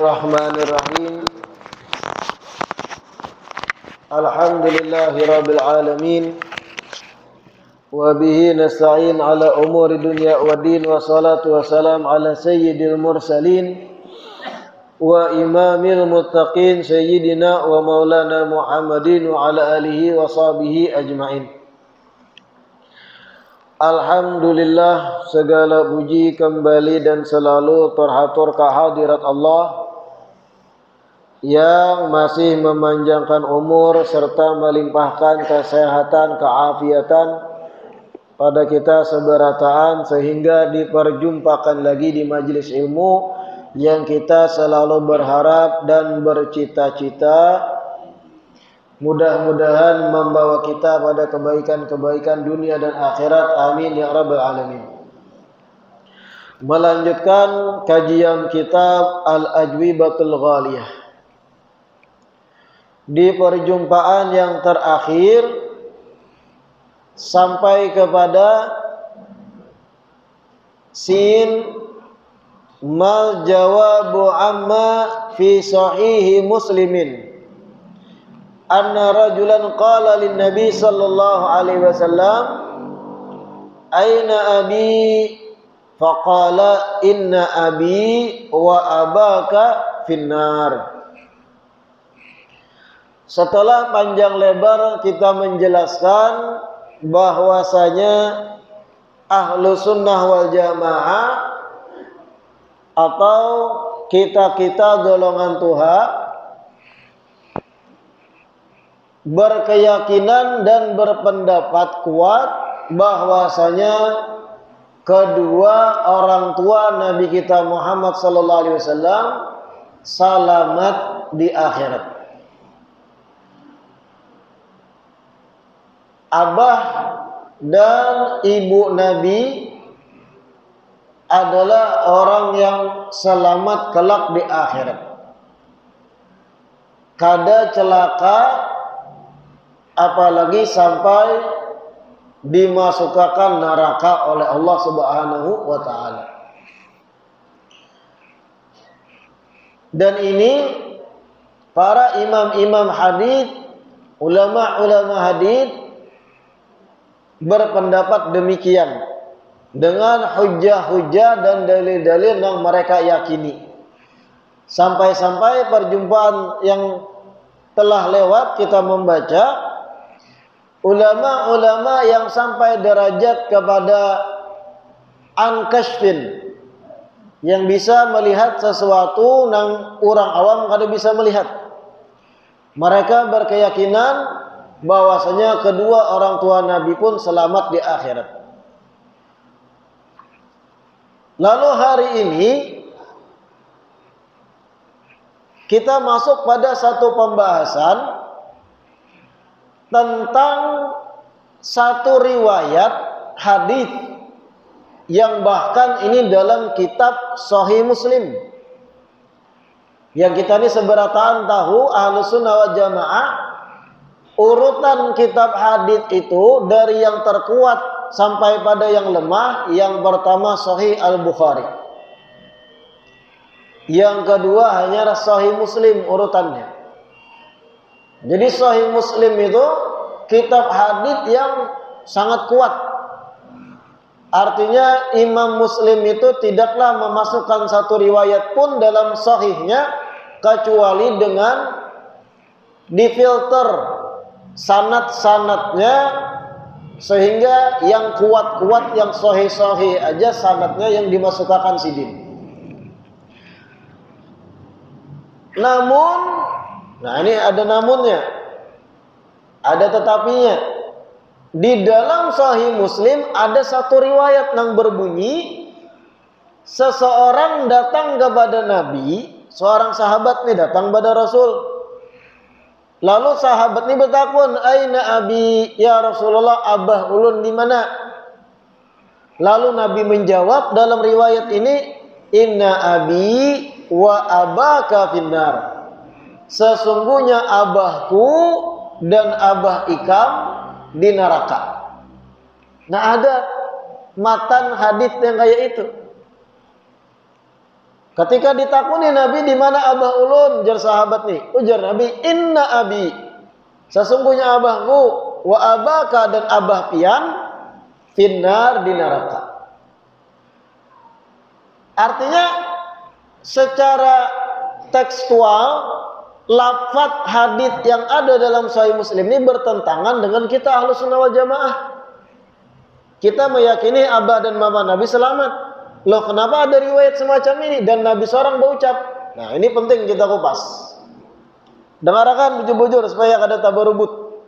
Bismillahirrahmanirrahim. Alhamdulillahirabbil alamin. Wa bihi nasta'in ala umuri dunya waddin, wassalatu wassalam ala sayyidil mursalin wa imamil muttaqin sayyidina wa maulana Muhammadin wa ala alihi wa sahbihi ajmain. Alhamdulillah, segala puji kembali dan selalu terhatur kehadirat Allah yang masih memanjangkan umur serta melimpahkan kesehatan, keafiatan pada kita seberataan sehingga diperjumpakan lagi di majelis ilmu yang kita selalu berharap dan bercita-cita mudah-mudahan membawa kita pada kebaikan-kebaikan dunia dan akhirat. Amin ya rabbal alamin. Melanjutkan kajian kitab Al-Ajwibatul Ghaliyah. Di perjumpaan yang terakhir sampai kepada sin mal jawabu amma fi sahihi muslimin anna rajulan qala lin nabi sallallahu alaihi wasallam aina abi faqala inna abi wa abaka finnar. Setelah panjang lebar kita menjelaskan bahwasanya ahlu sunnah wal jamaah atau kita golongan Tuhan berkeyakinan dan berpendapat kuat bahwasanya kedua orang tua Nabi kita Muhammad sallallahu alaihi wasallam selamat di akhirat. Abah dan ibu Nabi adalah orang yang selamat kelak di akhirat. Kada celaka apalagi sampai dimasukkan neraka oleh Allah Subhanahu wa taala. Dan ini para imam-imam hadis, ulama-ulama hadis berpendapat demikian dengan hujah-hujah dan dalil-dalil yang mereka yakini. Sampai-sampai perjumpaan yang telah lewat kita membaca ulama-ulama yang sampai derajat kepada an-kashfin, yang bisa melihat sesuatu yang orang awam kada bisa melihat. Mereka berkeyakinan bahwasanya kedua orang tua Nabi pun selamat di akhirat. Lalu hari ini kita masuk pada satu pembahasan tentang satu riwayat hadis yang bahkan ini dalam kitab Sahih Muslim. Yang kita ini seberataan tahu Ahlus Sunnah wal Jamaah, urutan kitab hadis itu dari yang terkuat sampai pada yang lemah. Yang pertama Sahih Al-Bukhari, yang kedua hanya Sahih Muslim urutannya. Jadi Sahih Muslim itu kitab hadis yang sangat kuat. Artinya Imam Muslim itu tidaklah memasukkan satu riwayat pun dalam sahihnya kecuali dengan difilter sanad-sanadnya, sehingga yang kuat-kuat, yang sahih-sahih aja sanadnya yang dimasukkan sidin. Namun, nah ini ada namunnya, ada tetapinya. Di dalam Sahih Muslim ada satu riwayat yang berbunyi, seseorang datang kepada Nabi, seorang sahabat nih datang pada Rasul. Lalu sahabat ini bertakun, aina abi ya Rasulullah, abah ulun di mana? Lalu Nabi menjawab dalam riwayat ini, inna abi wa abaka finnar. Sesungguhnya abahku dan abah ikam di neraka. Nah, ada matan hadis yang kayak itu. Ketika ditakuni Nabi, di mana abah ulun? Jar sahabat nih. Ujar Nabi, inna abi, sesungguhnya abahmu, wa abaka, dan abah pian, finnar, di neraka. Artinya secara tekstual, lafaz hadits yang ada dalam Sahih Muslim ini bertentangan dengan kita Ahlus Sunnah wal Jamaah. Kita meyakini abah dan mama Nabi selamat. Loh, kenapa ada riwayat semacam ini dan Nabi seorang berucap? Nah, ini penting kita kupas. Dengarkan bujur-bujur supaya kada tabarubut.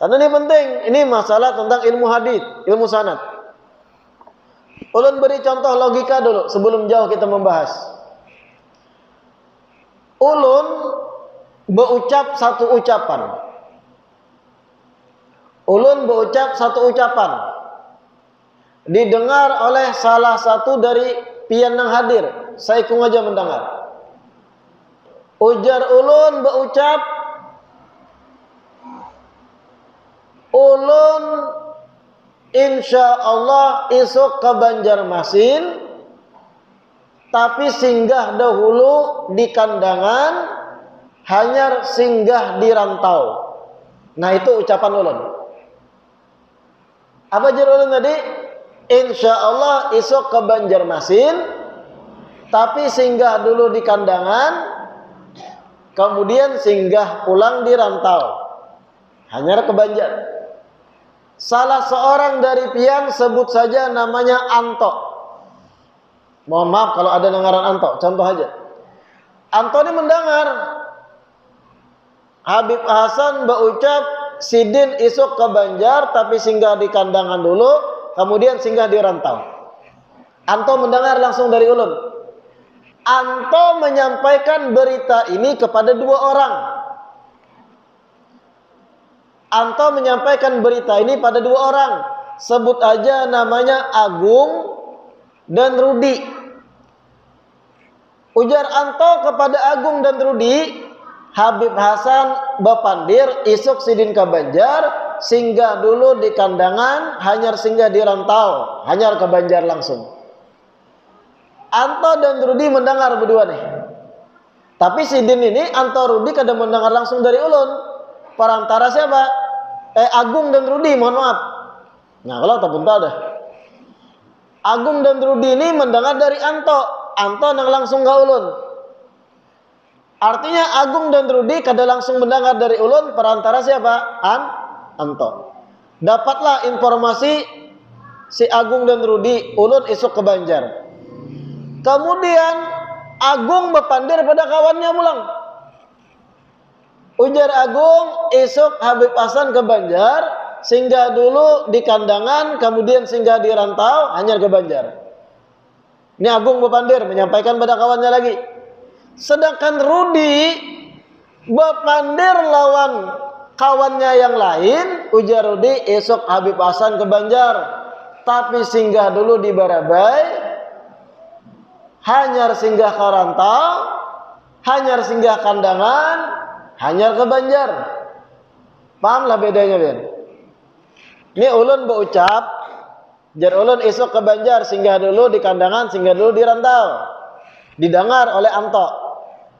Karena ini penting, ini masalah tentang ilmu hadits, ilmu sanad. Ulun beri contoh logika dulu sebelum jauh kita membahas. Ulun berucap satu ucapan. Ulun berucap satu ucapan. Didengar oleh salah satu dari pian yang hadir. Saya kung aja mendengar. Ujar ulun berucap, ulun insya Allah isuk ke Banjarmasin, tapi singgah dahulu di kandangan, hanya singgah di rantau. Nah, itu ucapan ulun. Apa jar ulun tadi? Insya Allah isuk ke Banjarmasin, tapi singgah dulu di kandangan, kemudian singgah pulang di rantau, hanya ke Banjar. Salah seorang dari pian, sebut saja namanya Anto. Mohon maaf kalau ada dengaran Anto, contoh aja. Anto ini mendengar Habib Hasan berucap, Sidin isuk ke Banjar, tapi singgah di kandangan dulu, kemudian singgah di rantau. Anto mendengar langsung dari ulun. Anto menyampaikan berita ini kepada dua orang. Anto menyampaikan berita ini pada dua orang. Sebut aja namanya Agung dan Rudi. Ujar Anto kepada Agung dan Rudi, Habib Hasan bepandir isuk Sidin ke Banjar, singgah dulu di kandangan, hanya singgah di rantau, hanya ke Banjar langsung. Anto dan Rudi mendengar berdua nih. Tapi Sidin ini, Anto Rudi kada mendengar langsung dari ulun. Perantara siapa? Agung dan Rudi, mohon maaf. Nah, kalau tak punta dah. Agung dan Rudi ini mendengar dari Anto. Anto nang langsung ke ulun. Artinya Agung dan Rudi kada langsung mendengar dari ulun. Perantara siapa? Anto. Dapatlah informasi si Agung dan Rudi, ulun isuk ke Banjar. Kemudian Agung bepandir pada kawannya pulang. Ujar Agung, isuk Habib Hasan ke Banjar, singgah dulu di kandangan, kemudian singgah di rantau, hanya ke Banjar. Ini Agung bepandir menyampaikan pada kawannya lagi. Sedangkan Rudi bepandir lawan kawannya yang lain, ujar Rudi, esok Habib Hasan ke Banjar, tapi singgah dulu di Barabai, hanya singgah ke rantau, hanya singgah kandangan, hanya ke Banjar. Pahamlah bedanya, Ben? Ini ulun berucap, jar ulun esok ke Banjar, singgah dulu di kandangan, singgah dulu di rantau. Didengar oleh Anto.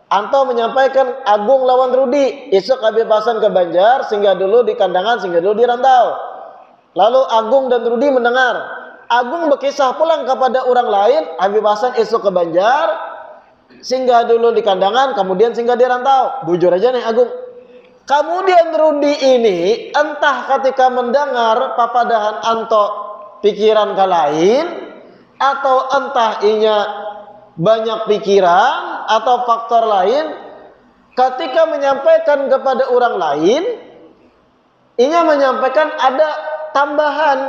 Anto menyampaikan Agung lawan Rudi, esok Habib Hasan ke Banjar, singgah dulu di kandangan, singgah dulu di rantau. Lalu Agung dan Rudi mendengar. Agung berkisah pulang kepada orang lain, Habib Hasan esok ke Banjar, singgah dulu di kandangan, kemudian singgah di rantau. Bujur aja nih Agung. Kemudian Rudi ini entah ketika mendengar papadahan Anto pikiran ke lain, atau entah inya banyak pikiran atau faktor lain, ketika menyampaikan kepada orang lain, inya menyampaikan ada tambahan.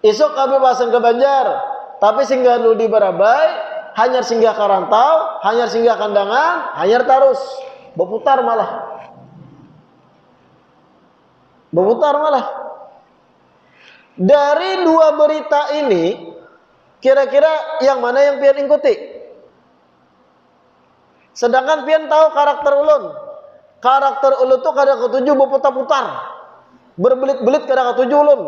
Esok Habib Hasan ke Banjar, tapi singgah dulu di Barabai, hanya singgah ke rantau, hanya singgah kandangan, hanya terus berputar malah. Berputar malah. Dari dua berita ini, kira-kira yang mana yang pian ikuti? Sedangkan pian tahu karakter ulun. Karakter ulun tuh kada ketujuh berputar-putar. Berbelit-belit kada ketujuh ulun.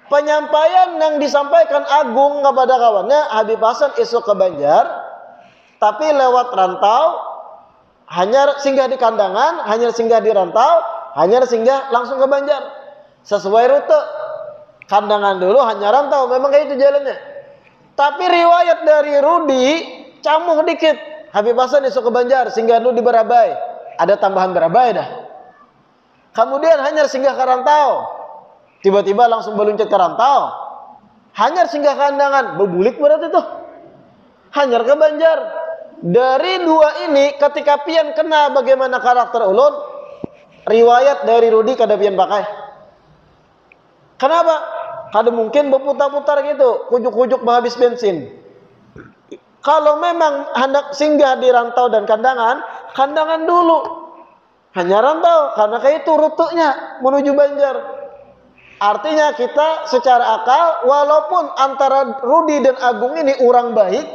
penyampaian yang disampaikan Agung kepada kawannya, Habib Hasan esok ke Banjar, tapi lewat rantau, hanya singgah di Kandangan, hanya singgah di rantau, hanya singgah langsung ke Banjar. Sesuai rute. Kandangan dulu, hanya rantau, memang kayak itu jalannya. Tapi riwayat dari Rudi camuh dikit. Habib Hasan esok ke Banjar, singgah dulu di Barabai. Ada tambahan Barabai dah. Kemudian hanya singgah ke rantau. Tiba-tiba langsung meluncur ke rantau. Hanyar singgah Kandangan, bebulik berarti tuh. Hanyar ke Banjar. Dari dua ini, ketika pian kena bagaimana karakter ulun, riwayat dari Rudi kada pian pakai. Kenapa? Kada mungkin berputar-putar gitu, kujuk-kujuk menghabis bensin. Kalau memang hendak singgah di rantau dan Kandangan, Kandangan dulu. Hanya rantau, karena kayak itu rutenya menuju Banjar. Artinya kita secara akal, walaupun antara Rudi dan Agung ini orang baik,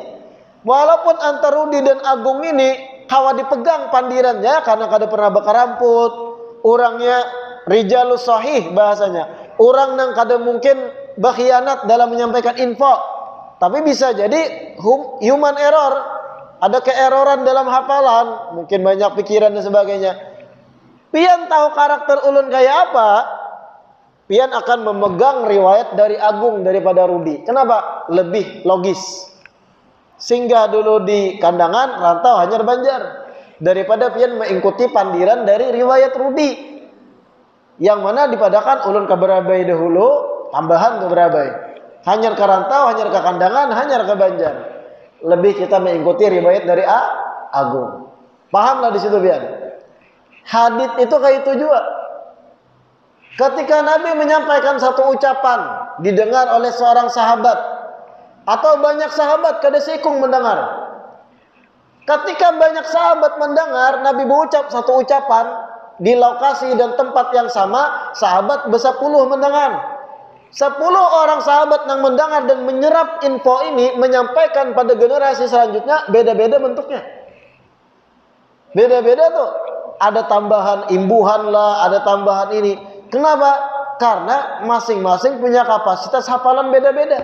walaupun antara Rudi dan Agung ini kawa dipegang pandirannya karena kada pernah bakar rambut, orangnya rijalus sahih bahasanya, orang yang kada mungkin berkhianat dalam menyampaikan info, tapi bisa jadi human error, ada keeroran dalam hafalan, mungkin banyak pikiran dan sebagainya. Pian tahu karakter ulun kayak apa, pian akan memegang riwayat dari Agung daripada Rudi. Kenapa? Lebih logis. Singgah dulu di Kandangan, rantau hanya Banjar. Daripada pian mengikuti pandiran dari riwayat Rudi. Yang mana dipadakan ulun ke Barabai dahulu, tambahan ke Barabai. Hanya ke rantau, hanya ke Kandangan, hanya ke Banjar. Lebih kita mengikuti riwayat dari Agung. Pahamlah di situ pian. Hadits itu kayak itu juga. Ketika Nabi menyampaikan satu ucapan didengar oleh seorang sahabat atau banyak sahabat kada sikung mendengar. Ketika banyak sahabat mendengar Nabi berucap satu ucapan di lokasi dan tempat yang sama, sahabat bersepuluh mendengar. 10 orang sahabat yang mendengar dan menyerap info ini menyampaikan pada generasi selanjutnya, beda-beda bentuknya. Beda-beda tuh. Ada tambahan imbuhan lah, ada tambahan ini. Kenapa? Karena masing-masing punya kapasitas hafalan beda-beda.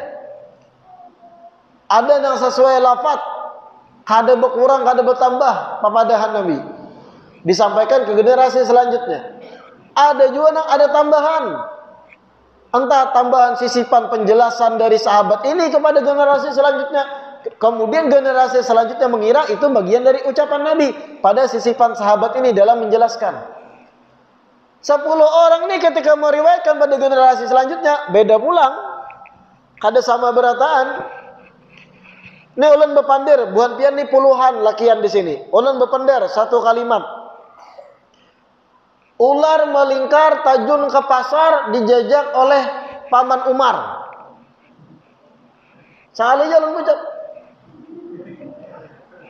Ada yang sesuai lafaz, kada berkurang, kada bertambah papadahan Nabi. Disampaikan ke generasi selanjutnya. Ada juga yang ada tambahan. Entah tambahan sisipan penjelasan dari sahabat ini kepada generasi selanjutnya. Kemudian generasi selanjutnya mengira itu bagian dari ucapan Nabi pada sisipan sahabat ini dalam menjelaskan. 10 orang ini ketika meriwayatkan pada generasi selanjutnya beda pulang, kada sama berataan. Ini ulun bepandir, bukan pian ni puluhan lakian di sini. Ulun bepandir satu kalimat. Ular melingkar tajun ke pasar dijajak oleh Paman Umar. Sekali aja ulun ucap.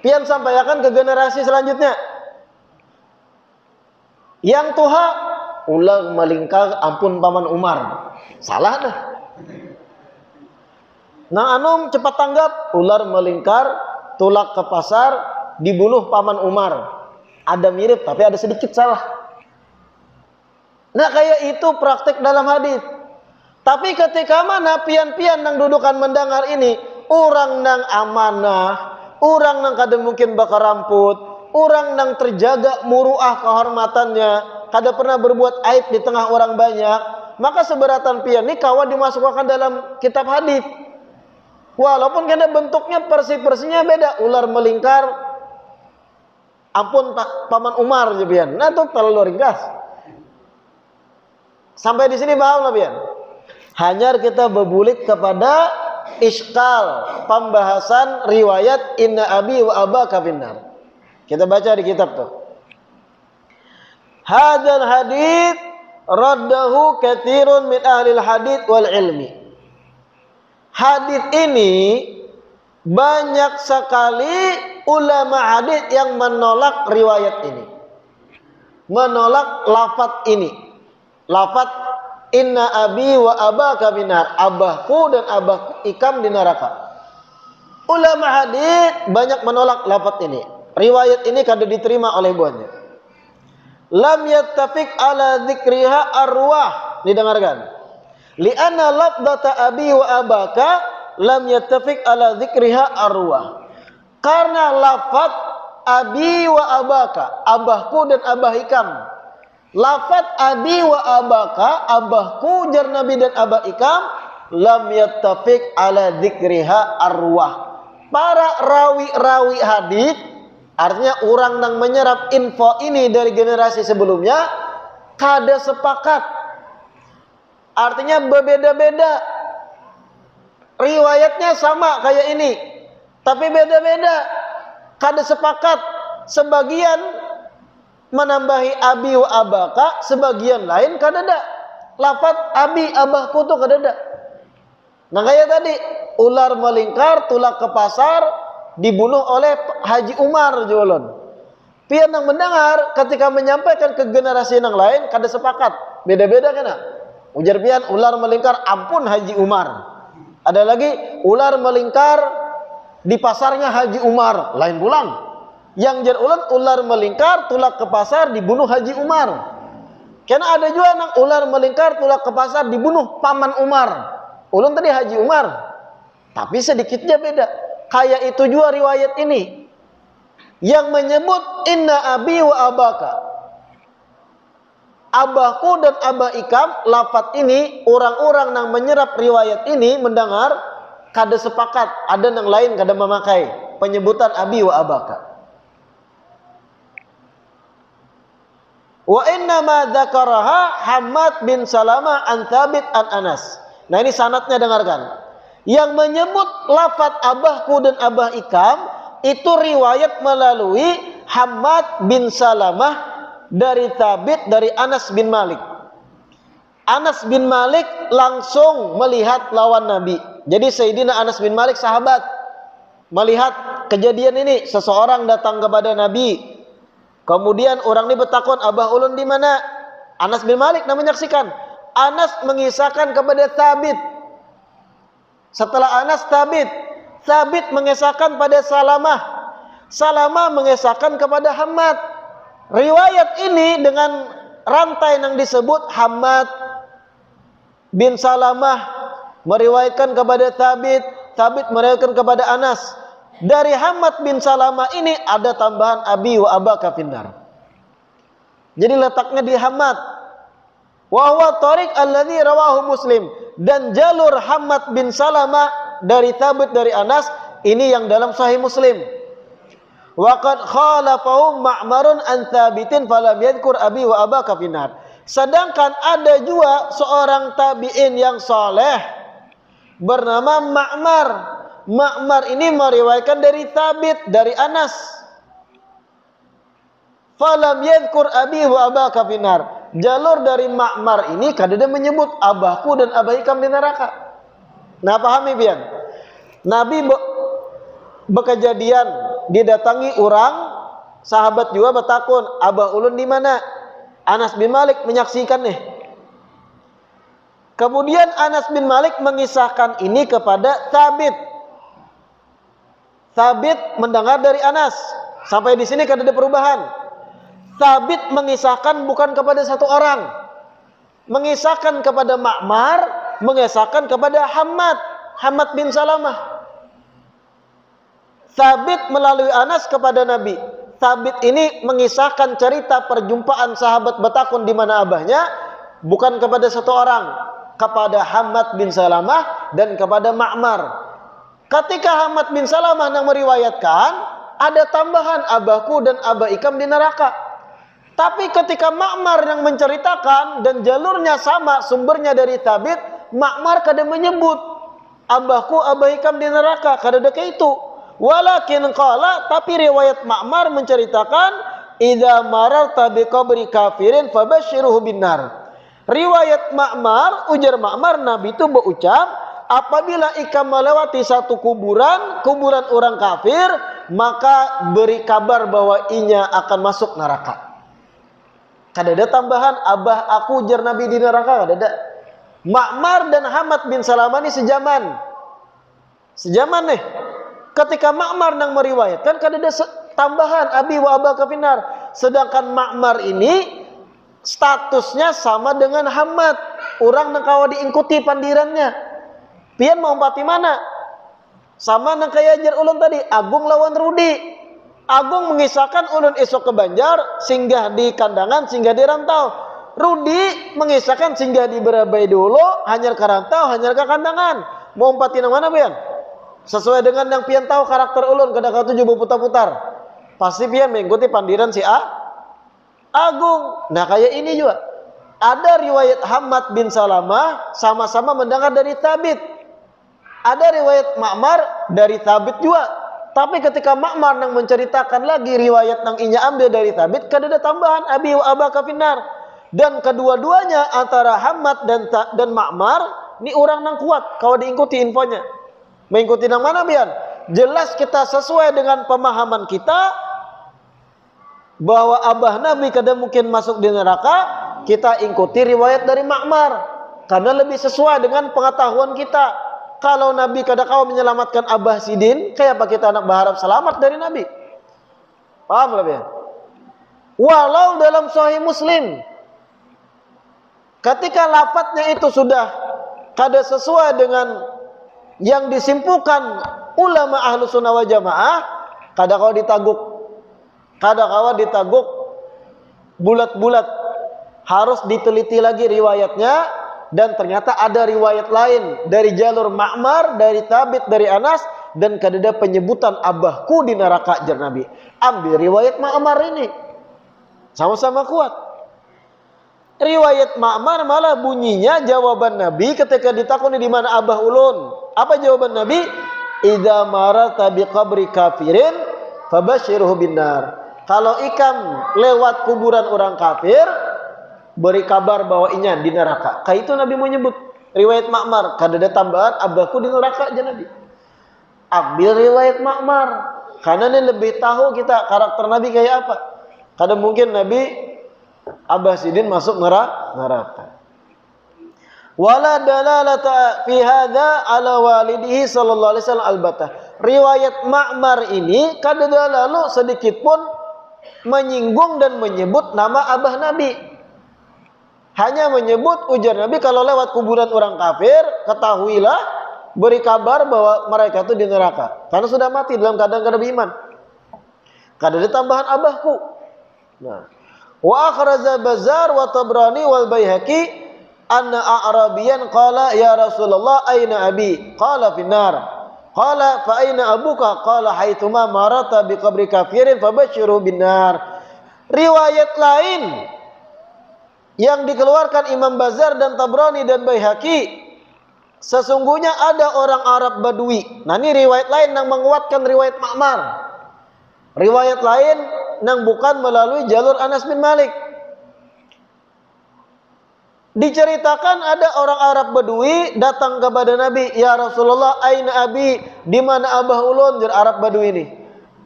Pian sampaikan ke generasi selanjutnya. Yang tuha ular melingkar ampun Paman Umar. Salah dah. Nah anum cepat tanggap, ular melingkar tulak ke pasar dibunuh Paman Umar. Ada mirip tapi ada sedikit salah. Nah kayak itu praktik dalam hadis. Tapi ketika mana pian-pian nang dudukan mendengar ini, orang nang amanah, orang nang kada mungkin bakar ramput, orang nang terjaga muruah kehormatannya, kada pernah berbuat aib di tengah orang banyak, maka seberatan pian ini kawan dimasukkan dalam kitab hadis. Walaupun kada bentuknya persi-persinya beda, ular melingkar ampun Paman Umar je pian. Nah itu terlalu ringkas. Sampai di sini paham lah pian. Hanya kita berbulik kepada iskal pembahasan riwayat inna abi wa abaka finnar. Kita baca di kitab tuh. Hadzal hadits raddahu katsirun min ahli hadits wal ilmi. Hadits ini banyak sekali ulama hadits yang menolak riwayat ini. Menolak lafaz ini. Lafaz inna abi wa abaka binar, abahku dan abahku ikam di neraka. Ulama hadis banyak menolak lafaz ini. Riwayat ini kada diterima oleh buahnya. Lam yattafiq ala dzikriha arwah, didengarkan. Li'anna lafdata abi wa abaka lam yattafiq ala dzikriha arwah. Karena lafaz abi wa abaka, abahku dan abah Ikam. Lafaz abi wa abaka, abahku jar Nabi dan abah Ikam, lam yattafiq ala dzikriha arwah. Para rawi-rawi hadis, artinya orang yang menyerap info ini dari generasi sebelumnya, kada sepakat. Artinya berbeda-beda. Riwayatnya sama kayak ini, tapi beda-beda. Kada sepakat. Sebagian menambahi abi wa abaka, sebagian lain kada ada. Lafaz abi abahku tuh kada ada. Nah kayak tadi, ular melingkar, tulak ke pasar, dibunuh oleh Haji Umar jualan. Pian yang mendengar ketika menyampaikan ke generasi yang lain kada sepakat, beda-beda kena. Ujar pian ular melingkar, ampun Haji Umar. Ada lagi ular melingkar di pasarnya Haji Umar, lain pulang. Yang jar ular melingkar, tulak ke pasar, dibunuh Haji Umar. Karena ada juga nang ular melingkar, tulak ke pasar, dibunuh paman Umar. Ulun tadi Haji Umar, tapi sedikitnya beda. Kayak itu juga riwayat ini yang menyebut inna abi wa abaka, abahku dan abah Ikam. Lafaz ini orang-orang yang menyerap riwayat ini mendengar kada sepakat. Ada yang lain kada memakai penyebutan abi wa abaka. Wa inna ma dzakaraha Hammad bin Salamah an Thabit an Anas. Nah ini sanadnya, dengarkan. Yang menyebut lafaz abahku dan abah Ikam itu riwayat melalui Hammad bin Salamah dari Thabit dari Anas bin Malik. Anas bin Malik langsung melihat lawan Nabi. Jadi Sayyidina Anas bin Malik sahabat melihat kejadian ini. Seseorang datang kepada Nabi. Kemudian orang ini bertakon, abah ulun di mana? Anas bin Malik namanya menyaksikan. Anas mengisahkan kepada Thabit. Setelah Anas, Thabit mengisahkan pada Salamah. Salamah mengisahkan kepada Hammad. Riwayat ini dengan rantai yang disebut Hammad bin Salamah meriwayatkan kepada Thabit, Thabit meriwayatkan kepada Anas. Dari Hammad bin Salamah ini ada tambahan abi wa abaka finnar. Jadi letaknya di Hammad. Wa huwa tariq alladzi rawahu Muslim, dan jalur Hammad bin Salamah dari Thabit dari Anas ini yang dalam Sahih Muslim. Wa qad khalafahu Ma'marun an Thabitin falam yadhkur abi wa abaka finnar. Sedangkan ada juga seorang tabi'in yang saleh bernama Ma'mar. Ma'mar ini meriwayatkan dari Thabit dari Anas. Falam yadhkur abi wa abaka finnar. Jalur dari Ma'mar ini kadang menyebut abahku dan abah Ikam di neraka. Nah pahami bian. Nabi berkejadian didatangi orang sahabat juga bertakun, abah ulun di mana? Anas bin Malik menyaksikan nih. Kemudian Anas bin Malik mengisahkan ini kepada Thabit. Thabit mendengar dari Anas. Sampai di sini kada ada perubahan. Thabit mengisahkan bukan kepada satu orang, mengisahkan kepada Ma'mar, mengisahkan kepada Hammad bin Salamah. Thabit melalui Anas kepada Nabi. Thabit ini mengisahkan cerita perjumpaan sahabat bertakun di mana abahnya, bukan kepada satu orang, kepada Hammad bin Salamah dan kepada Ma'mar. Ketika Hammad bin Salamah yang meriwayatkan, ada tambahan abahku dan abah Ikam di neraka. Tapi ketika Ma'mar yang menceritakan dan jalurnya sama, sumbernya dari Thabit, Ma'mar kada menyebut abahku abah Ikam di neraka, kada ada kayak itu. Walakin qala, tapi riwayat Ma'mar menceritakan idza mararta biqabri kafirin fabashshiruhu binnar. Riwayat Ma'mar, ujar Ma'mar, Nabi itu berucap, apabila Ikam melewati satu kuburan orang kafir, maka beri kabar bahwa inya akan masuk neraka. Kada ada tambahan abah aku jar Nabi di neraka, kada ada. Ma'mar dan Hammad bin Salamah ini sejaman nih. Ketika Ma'mar yang meriwayatkan, kada ada tambahan abi wa abaka finnar. Sedangkan Ma'mar ini statusnya sama dengan Hammad. orang nang kawa diingkuti pandirannya. Pian mau umpati mana? Sama nang kaya ajar ulun tadi, Agung lawan Rudi. Agung mengisahkan ulun esok ke Banjar, singgah di kandangan, singgah di rantau. Rudi mengisahkan singgah di Berabai dulu, hanyar ke rantau, hanyar ke kandangan. Mau umpati nang mana pian? Sesuai dengan yang pian tahu karakter ulun, kadang tujuh berputar-putar. Pasti pian mengikuti pandiran si Agung. Nah kayak ini juga. Ada riwayat Hamad bin Salamah sama-sama mendengar dari Thabit. Ada riwayat Ma'mar dari Thabit juga. Tapi ketika Ma'mar nang menceritakan lagi riwayat nang inya ambil dari Thabit, kada ada tambahan abi wa abaka finnar. Dan kedua-duanya antara Hamad dan Ma'mar ini orang nang kuat kalau diikuti infonya. Mengikuti nang mana bian? Jelas kita sesuai dengan pemahaman kita bahwa abah Nabi kada mungkin masuk di neraka, kita ikuti riwayat dari Ma'mar karena lebih sesuai dengan pengetahuan kita. Kalau Nabi kada kau menyelamatkan Abah Sidin, kayak apa kita nak berharap selamat dari Nabi? Paham lebih? Walau dalam Sahih Muslim, ketika lafadznya itu sudah kada sesuai dengan yang disimpulkan ulama ahlu sunnah wal jamaah, kada kau ditaguk bulat-bulat, harus diteliti lagi riwayatnya. Dan ternyata ada riwayat lain dari jalur Ma'mar, dari Thabit, dari Anas, dan kadada penyebutan abahku di neraka jar Nabi. Ambil riwayat Ma'mar ini, sama-sama kuat. Riwayat Ma'mar malah bunyinya jawaban Nabi ketika ditakuni di mana abah ulun. Apa jawaban Nabi? Idza marata bi qabri kafirin fabashirhu binnar. Kalau ikam lewat kuburan orang kafir, beri kabar bahwa inya di neraka. Kayak itu Nabi menyebut riwayat Ma'mar. Kada ada tambahan abahku di neraka aja Nabi. Ambil riwayat Ma'mar karena ini lebih tahu kita karakter Nabi kayak apa. Kada mungkin Nabi Abah Sidin masuk neraka. Wala dalalata fi hadza ala walidihi sallallahu alaihi wasallam albatah. Riwayat Ma'mar ini kada lalu sedikit pun menyinggung dan menyebut nama abah Nabi. Hanya menyebut ujar Nabi kalau lewat kuburan orang kafir, ketahuilah, beri kabar bahwa mereka itu di neraka. Karena sudah mati dalam keadaan kada beriman. Kada ada tambahan abahku. Nah, wa akhraja Bazzar wa Tabrani wal Baihaqi anna a'rabiyan qala ya Rasulullah aina abi? Qala finnar. Qala fa aina abuka? Qala haitsuma marata bi qabri kafirin fabashshiru binnar. Riwayat lain yang dikeluarkan Imam Bazzar dan Tabrani dan Baihaqi, sesungguhnya ada orang Arab Badui. Nah ini riwayat lain yang menguatkan riwayat Ma'mar. Riwayat lain yang bukan melalui jalur Anas bin Malik. Diceritakan ada orang Arab Badui datang kepada Nabi, ya Rasulullah, aina abi? Di mana abah ulun? Jar Arab Badui ini.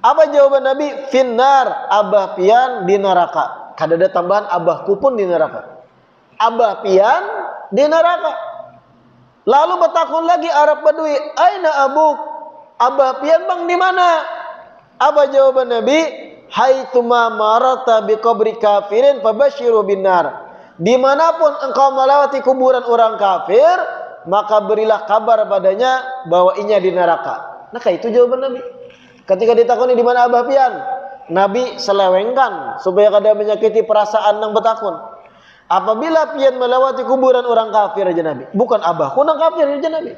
Apa jawaban Nabi? Finnar, abah pian di neraka. Kada ada tambahan abahku pun di neraka. Abah pian di neraka. Lalu bertakun lagi Arab Badui, aina abuk? Abah pian bang di mana? Apa jawaban Nabi? Haitsuma marata bi qabri kafirin fabashshiru binnar. Dimanapun engkau melewati kuburan orang kafir, maka berilah kabar padanya bahwa inya di neraka. Nah itu jawaban Nabi. Ketika ditakuni di mana abah pian, Nabi selewengkan supaya kada menyakiti perasaan nang betakun. Apabila pian melewati kuburan orang kafir aja Nabi, bukan abahku nang kafir aja Nabi.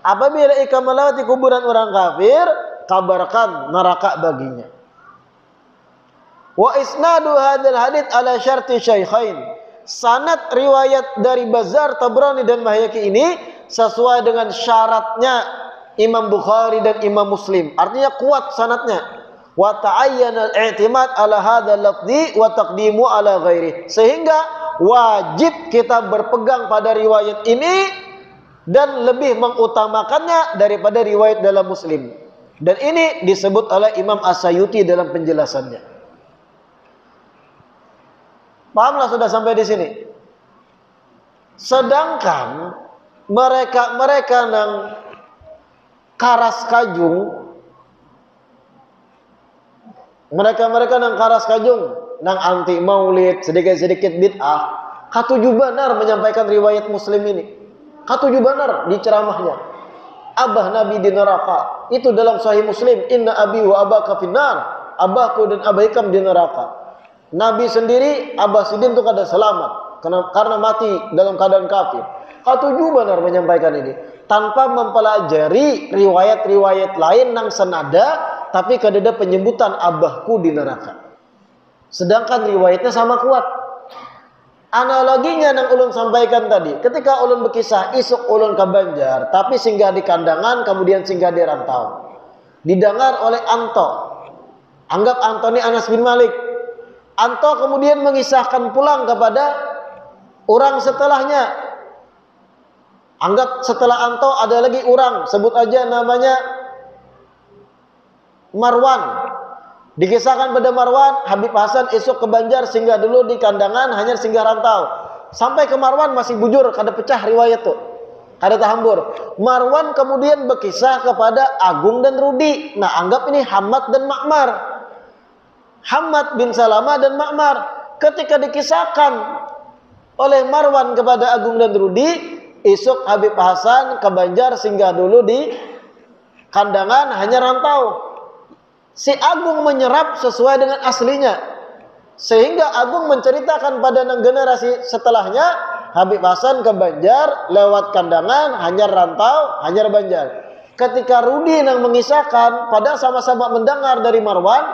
Apabila ikam melewati kuburan orang kafir, kabarkan neraka baginya. Wa isnadu hadzal hadits ala syarti syaikhain. Sanad riwayat dari Bazzar, Tabrani dan Baihaqi ini sesuai dengan syaratnya Imam Bukhari dan Imam Muslim. Artinya kuat sanadnya. Wa ta'ayyana al-i'timad ala hadzal lafzi wa taqdimu ala ghairi. Sehingga wajib kita berpegang pada riwayat ini dan lebih mengutamakannya daripada riwayat dalam Muslim. Dan ini disebut oleh Imam As-Sayuti dalam penjelasannya. Pahamlah sudah sampai di sini. Sedangkan mereka nang karas kajung, mereka nang karas kajung, nang anti maulid, sedikit-sedikit bid'ah, Katuju benar menyampaikan riwayat Muslim ini. Katuju benar di ceramahnya. Abah Nabi di neraka. Itu dalam Sahih Muslim. Inna abi wa abaka finnar. Abahku dan abaikam di neraka. Nabi sendiri, Abah Sidin itu kada selamat. Karena mati dalam keadaan kafir. Katuju benar menyampaikan ini. Tanpa mempelajari riwayat-riwayat lain yang senada. Tapi kadada penyebutan abahku di neraka. Sedangkan riwayatnya sama kuat. Analoginya yang ulun sampaikan tadi, ketika ulun berkisah isuk ulun ke Banjar, tapi singgah di kandangan, kemudian singgah di rantau. Didengar oleh Anto. Anggap Anto ini Anas bin Malik. Anto kemudian mengisahkan pulang kepada orang setelahnya. Anggap setelah Anto ada lagi orang, sebut aja namanya Marwan. Dikisahkan pada Marwan, Habib Hasan esok ke Banjar singgah dulu di kandangan, hanya singgah rantau. Sampai ke Marwan masih bujur, kada pecah riwayat tuh. Kada tahambur. Marwan kemudian berkisah kepada Agung dan Rudi. Nah, anggap ini Hamad dan Ma'mar. Hamad bin Salamah dan Ma'mar. Ketika dikisahkan oleh Marwan kepada Agung dan Rudi, esok Habib Hasan ke Banjar singgah dulu di kandangan, hanya rantau. Si Agung menyerap sesuai dengan aslinya, sehingga Agung menceritakan pada generasi setelahnya, Habib Hasan ke Banjar lewat kandangan, hanya rantau, hanya Banjar. Ketika Rudi yang mengisahkan, pada sama-sama mendengar dari Marwan,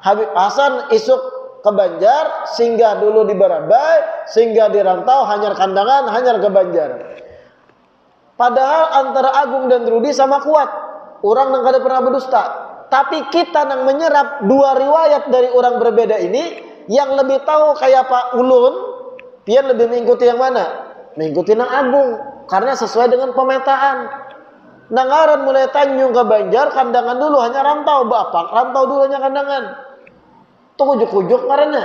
Habib Hasan isuk ke Banjar, singgah dulu di Barabai, singgah di rantau, hanya kandangan, hanya ke Banjar. Padahal antara Agung dan Rudi sama kuat, orang yang kada pernah berdusta. Tapi kita yang menyerap dua riwayat dari orang berbeda ini, yang lebih tahu kayak Pak Ulun, pian lebih mengikuti yang mana? Mengikuti Nang Agung, karena sesuai dengan pemetaan. Nangaran mulai Tanjung ke Banjar, kandangan dulu hanya rantau, bapak rantau dulu hanya kandangan. Itu ujuk-ujuk karena.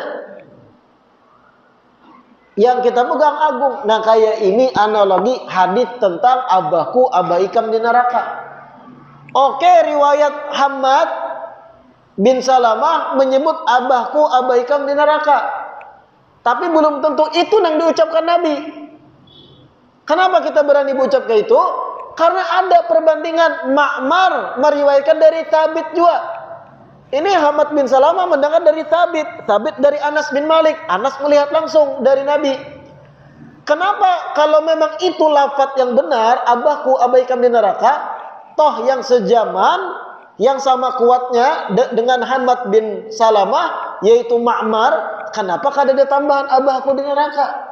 Yang kita pegang Agung. Nah kayak ini analogi hadis tentang abahku, abaikam di neraka. Oke, riwayat Hamad bin Salamah menyebut abahku, abaikam di neraka. Tapi belum tentu itu yang diucapkan Nabi. Kenapa kita berani berucap kayak itu? Karena ada perbandingan. Ma'mar meriwayatkan dari Thabit juga. Ini Hamad bin Salamah mendengar dari Thabit. Thabit dari Anas bin Malik. Anas melihat langsung dari Nabi. Kenapa kalau memang itu lafaz yang benar, abahku, abaikam di neraka, toh yang sejaman, yang sama kuatnya dengan Hamad bin Salamah, yaitu Ma'mar, kenapa kada ada tambahan abahku di neraka?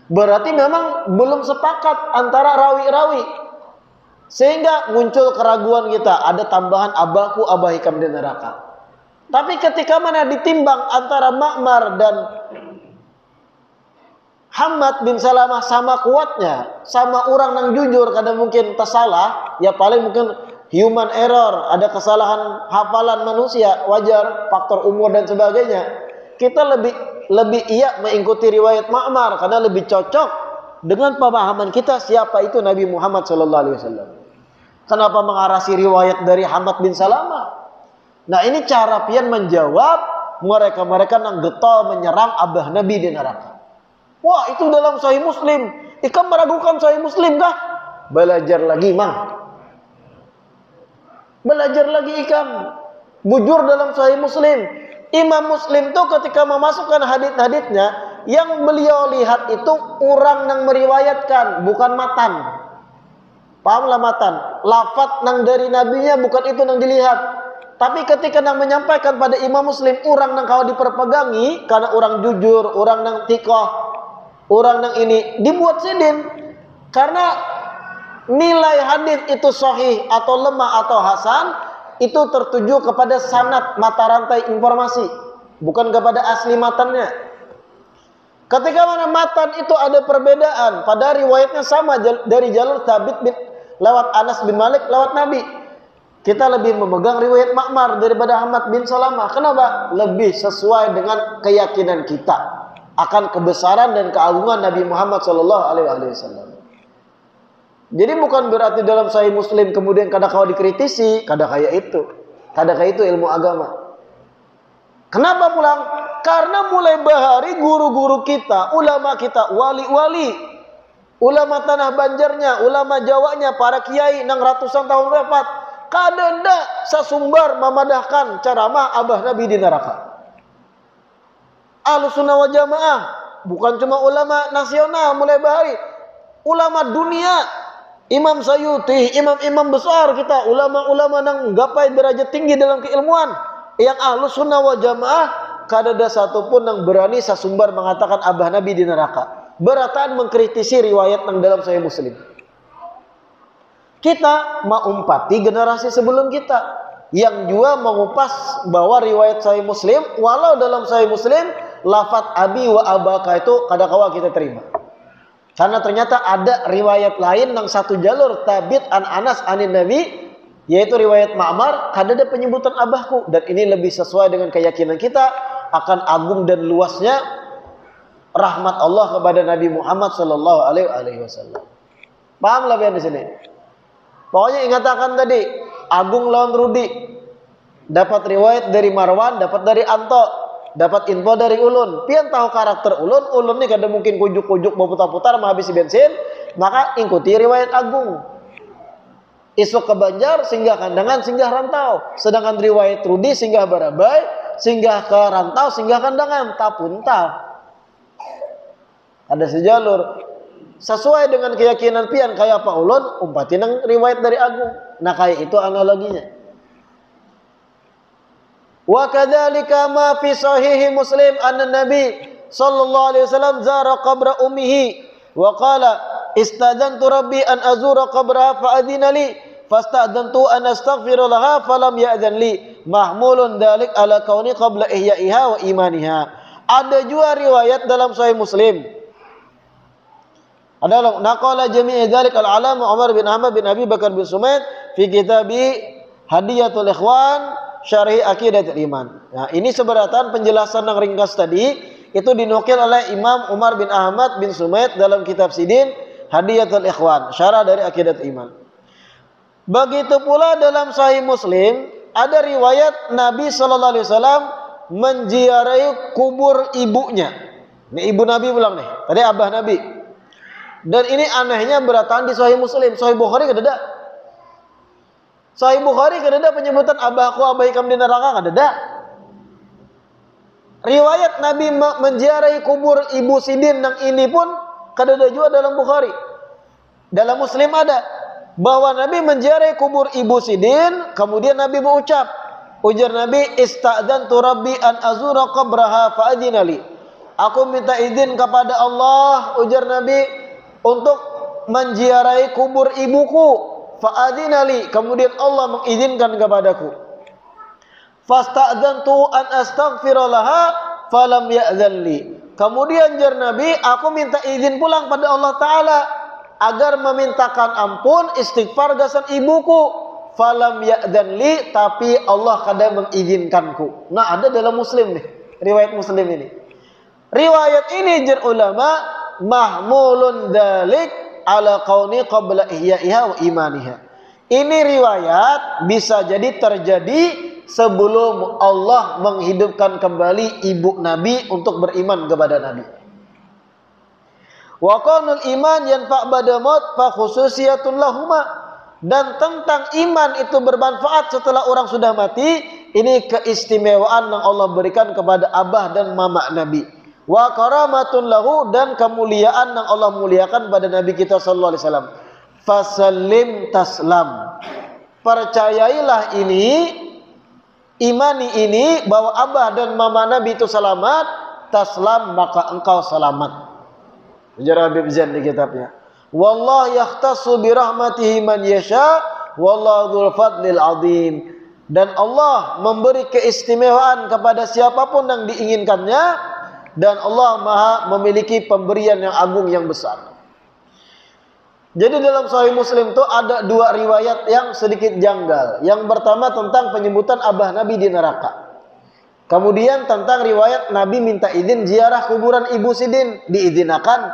Berarti memang belum sepakat antara rawi-rawi, sehingga muncul keraguan kita, ada tambahan abahku, abahikam di neraka. Tapi ketika mana ditimbang antara Ma'mar dan Hamad bin Salamah sama kuatnya, sama orang yang jujur, kadang mungkin tersalah, ya paling mungkin human error, ada kesalahan hafalan manusia, wajar, faktor umur dan sebagainya. Kita lebih iya mengikuti riwayat Ma'mar karena lebih cocok dengan pemahaman kita siapa itu Nabi Muhammad SAW. Kenapa mengarasi riwayat dari Hamad bin Salamah? Nah ini cara pian menjawab mereka-mereka yang getol menyerang abah Nabi di neraka. Wah itu dalam Sahih Muslim. Ikam meragukan Sahih Muslim kah? Belajar lagi mang. Belajar lagi ikam. Bujur dalam Sahih Muslim. Imam Muslim tuh ketika memasukkan hadits-haditsnya, yang beliau lihat itu orang yang meriwayatkan, bukan matan. Pahamlah matan. Lafaz yang dari nabinya bukan itu yang dilihat. Tapi ketika yang menyampaikan pada Imam Muslim, orang yang kau diperpegangi karena orang jujur, orang yang tikoh, orang yang ini dibuat sidin karena nilai hadis itu sahih atau lemah atau hasan itu tertuju kepada sanad, mata rantai informasi, bukan kepada asli matannya. Ketika mana matan itu ada perbedaan, pada riwayatnya sama dari jalur Thabit bin lewat Anas bin Malik lewat Nabi, kita lebih memegang riwayat Ma'mar daripada Hamad bin Salamah. Kenapa? Lebih sesuai dengan keyakinan kita akan kebesaran dan keagungan Nabi Muhammad SAW. Jadi bukan berarti dalam Sahih Muslim kemudian kada kau dikritisi, kada kayak itu ilmu agama. Kenapa pulang? Karena mulai bahari guru-guru kita, ulama kita, wali-wali, ulama tanah Banjarnya, ulama Jawanya, para kiai nang ratusan tahun wafat, kadenda sasumbar memadahkan ceramah abah Nabi di neraka. Ahlussunnah wal Jamaah bukan cuma ulama nasional mulai bahari, ulama dunia, Imam Sayuti, imam-imam besar kita, ulama-ulama nang gapai derajat tinggi dalam keilmuan, yang Ahlussunnah wal Jamaah kadada satupun yang berani sasumbar mengatakan abah Nabi di neraka. Berataan mengkritisi riwayat nang dalam Sahih Muslim. Kita mengumpati generasi sebelum kita yang juga mengupas bahwa riwayat Sahih Muslim, walau dalam Sahih Muslim lafaz abi wa abaka itu kadang-kala kita terima. Karena ternyata ada riwayat lain yang satu jalur tabit an Anas anin Nabi, yaitu riwayat Ma'mar, kadada penyebutan abahku, dan ini lebih sesuai dengan keyakinan kita akan agung dan luasnya rahmat Allah kepada Nabi Muhammad sallallahu alaihi wasallam. Paham lah di sini. Pokoknya ingatakan tadi, Agung lawan Rudi dapat riwayat dari Marwan, dapat dari Anto, dapat info dari Ulun. Pian tahu karakter Ulun, Ulun ini kadang mungkin kujuk-kujuk mau putar-putar menghabisi bensin, maka ikuti riwayat Agung. Isuk ke Banjar, singgah kandangan, singgah rantau. Sedangkan riwayat Rudi singgah Barabai, singgah ke rantau, singgah kandangan, tapunta. Ada sejalur. Sesuai dengan keyakinan pian kayak Pak Ulun, umpatin yang riwayat dari Agung. Nah kayak itu analoginya. Wa kadzalika ma fi sahih Muslim anna Nabi sallallahu alaihi wasallam zara qabra ummihi wa qala istadantu rabbi an azura qabraha fa adina li fastadantu an astaghfira laha falam ya'dhan li mahmulun dalik ala kauni qabla ihya'iha wa imaniha. Ada juga riwayat dalam Sahih Muslim. Ada naqala jami' dzalik al-alama Umar bin Ahmad bin Abi Bakar bin Sumaid fi kitabi Hadiyatul Ikhwan Syarhi Aqidatul Iman. Nah, ini seberatan penjelasan yang ringkas tadi itu dinukil oleh Imam Umar bin Ahmad bin Sumaid dalam kitab Sidin Hadiyatul Ikhwan, syarah dari Aqidatul Iman. Begitu pula dalam Sahih Muslim ada riwayat Nabi sallallahu alaihi wasallam menziarahi kubur ibunya. Ini ibu Nabi bilang nih, tadi abah Nabi. Dan ini anehnya beratan di Sahih Muslim. Sahih Bukhari kadada. Sahih Bukhari kadada penyebutan abahku abahikam di neraka kadada. Riwayat Nabi menziarahi kubur ibu Sidin yang ini pun kadada juga dalam Bukhari. Dalam Muslim ada bahwa Nabi menziarahi kubur ibu Sidin, kemudian Nabi berucap, ujar Nabi, ista'dzantu rabbi an azura qabraha fa adina li. Aku minta izin kepada Allah, ujar Nabi, untuk menziarahi kubur ibuku, fa'adina li, kemudian Allah mengizinkan kepadaku. Fasta'dzantu an astaghfira laha falam ya'dzan li. Kemudian jar Nabi, aku minta izin pulang pada Allah Ta'ala agar memintakan ampun istighfar gasan ibuku, falam ya'dzan li, tapi Allah kadang mengizinkanku. Nah, ada dalam Muslim nih, riwayat Muslim ini. Riwayat ini jar ulama mahmulun dalik ala kauni qabla ihya'iha wa imaniha. Ini riwayat bisa jadi terjadi sebelum Allah menghidupkan kembali ibu Nabi untuk beriman kepada Nabi. Wa qaulul iman yanfa' ba'da maut fa khususiyatun lahuma. Dan tentang iman itu bermanfaat setelah orang sudah mati, ini keistimewaan yang Allah berikan kepada abah dan mama Nabi. Wa karamatun lahu, dan kemuliaan yang Allah muliakan pada Nabi kita sallallahu alaihi wasallam. Fasallim taslam. Percayailah ini, imani ini bahwa abah dan mama Nabi itu selamat, taslam maka engkau selamat. Ujar Habib Zain di kitabnya. Wallahu yakhtassu bi rahmatihi man yasha wallahu dzul fadlil azim. Dan Allah memberi keistimewaan kepada siapapun yang diinginkannya, dan Allah Maha memiliki pemberian yang agung yang besar. Jadi dalam Sahih Muslim itu ada dua riwayat yang sedikit janggal. Yang pertama tentang penyebutan abah Nabi di neraka. Kemudian tentang riwayat Nabi minta izin ziarah kuburan ibu Sidin, diizinkan.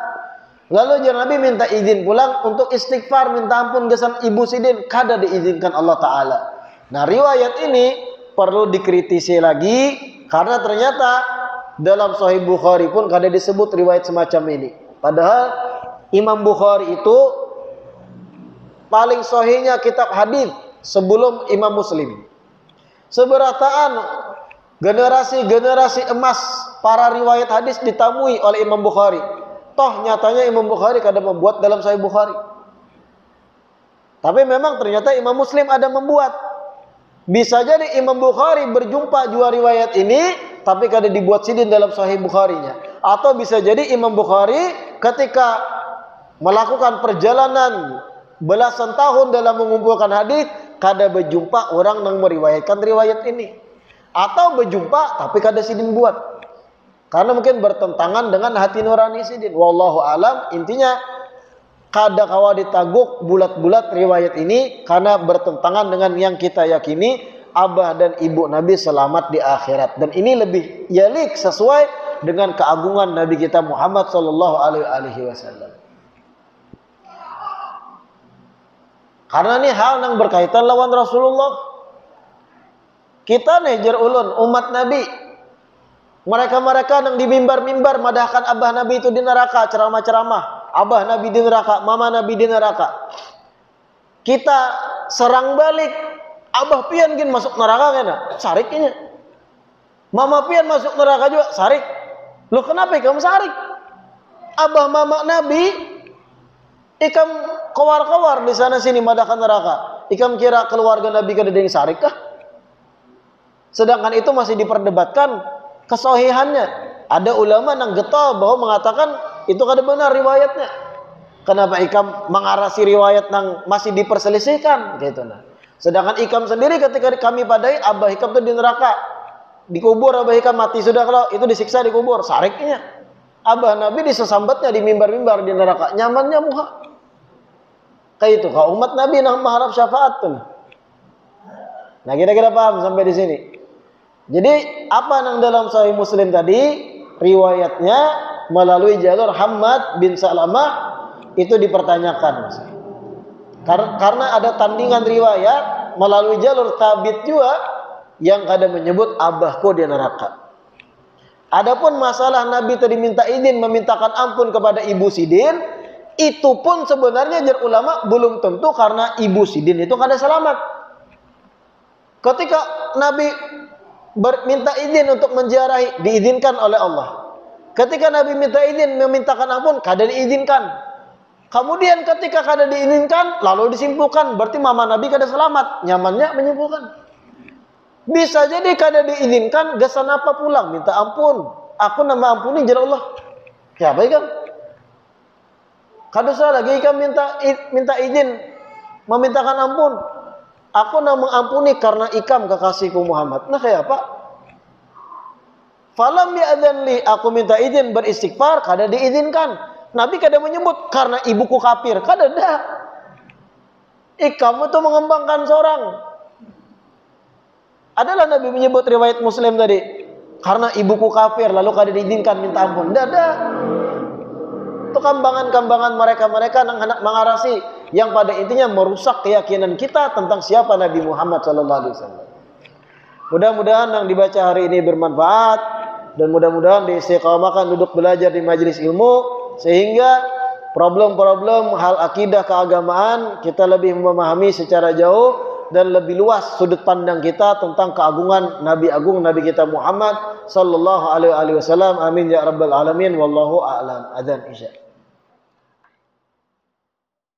Lalu Nabi minta izin pulang untuk istighfar, minta ampun gesan ibu Sidin, kada diizinkan Allah Ta'ala. Nah riwayat ini perlu dikritisi lagi, karena ternyata dalam Sahih Bukhari pun kada disebut riwayat semacam ini. Padahal Imam Bukhari itu paling sahihnya kitab hadis sebelum Imam Muslim. Seberataan generasi-generasi emas para riwayat hadis ditamui oleh Imam Bukhari. Toh nyatanya Imam Bukhari kada membuat dalam Sahih Bukhari. Tapi memang ternyata Imam Muslim ada membuat. Bisa jadi Imam Bukhari berjumpa dua riwayat ini, tapi kada dibuat sidin dalam Sahih Bukharinya. Atau bisa jadi Imam Bukhari ketika melakukan perjalanan belasan tahun dalam mengumpulkan hadis, kada berjumpa orang yang meriwayatkan riwayat ini. Atau berjumpa tapi kada sidin buat. Karena mungkin bertentangan dengan hati nurani sidin. Wallahu alam, intinya kada kawa ditaguk bulat-bulat riwayat ini karena bertentangan dengan yang kita yakini abah dan ibu Nabi selamat di akhirat. Dan ini lebih yalik sesuai dengan keagungan Nabi kita Muhammad sallallahu alaihi wasallam. Karena ini hal yang berkaitan lawan Rasulullah. Kita nejar ulun umat Nabi. Mereka-mereka yang di mimbar-mimbar madahkan abah Nabi itu di neraka, ceramah-ceramah. Abah Nabi di neraka, mama Nabi di neraka. Kita serang balik. Abah pian gin masuk neraka kena? Sarik ini. Mama pian masuk neraka juga, sarik. Loh kenapa ikam sarik? Abah mama Nabi ikam kawar-kawar di sana sini madahkan neraka. Ikam kira keluarga Nabi kada ada yang sarik kah? Sedangkan itu masih diperdebatkan kesohihannya. Ada ulama yang getol bahwa mengatakan itu kada benar riwayatnya. Kenapa ikam mengarasi riwayat yang masih diperselisihkan gitu nah. Sedangkan ikam sendiri ketika kami padai abah ikam itu di neraka, dikubur abah ikam mati sudah, kalau itu disiksa dikubur, sariknya. Abah Nabi disesambatnya di mimbar-mimbar di neraka, nyamannya muha. Kayak itu, kalau umat Nabi yang mengharap syafaat tuh. Nah kira-kira paham sampai di sini. Jadi apa yang dalam Sahih Muslim tadi riwayatnya melalui jalur Hammad bin Salamah itu dipertanyakan. Karena ada tandingan riwayat melalui jalur Thabit juga yang kadang menyebut abahku di neraka. Adapun masalah Nabi tadi minta izin memintakan ampun kepada Ibu Sidin, itu pun sebenarnya jar ulama belum tentu karena Ibu Sidin itu kada selamat. Ketika Nabi minta izin untuk menziarahi, diizinkan oleh Allah. Ketika Nabi minta izin memintakan ampun, kada diizinkan. Kemudian ketika kada diizinkan, lalu disimpulkan berarti mama Nabi kada selamat. Nyamannya menyimpulkan. Bisa jadi kada diizinkan, gesan apa pulang minta ampun. Aku nama ampuni jar Allah. Ya baik kan? Kada usah lagi kan minta izin memintakan ampun. Aku nak mengampuni karena ikam kekasihku Muhammad. Nah kayak apa? Falam ya'dzan li, aku minta izin beristighfar, kada diizinkan. Nabi kada menyebut karena ibuku kafir, kada ada. Ikam itu mengembangkan seorang. Adalah Nabi menyebut riwayat Muslim tadi, karena ibuku kafir lalu kada diizinkan minta ampun. Tidak ada. Itu kambangan-kambangan mereka-mereka yang hendak mengarasi yang pada intinya merusak keyakinan kita tentang siapa Nabi Muhammad SAW. Mudah-mudahan yang dibaca hari ini bermanfaat dan mudah-mudahan diistiqamahkan duduk belajar di majelis ilmu sehingga problem-problem hal akidah keagamaan kita lebih memahami secara jauh dan lebih luas sudut pandang kita tentang keagungan Nabi agung Nabi kita Muhammad sallallahu alaihi wasallam. Amin ya rabbal alamin. Wallahu a'lam. Adzan isya.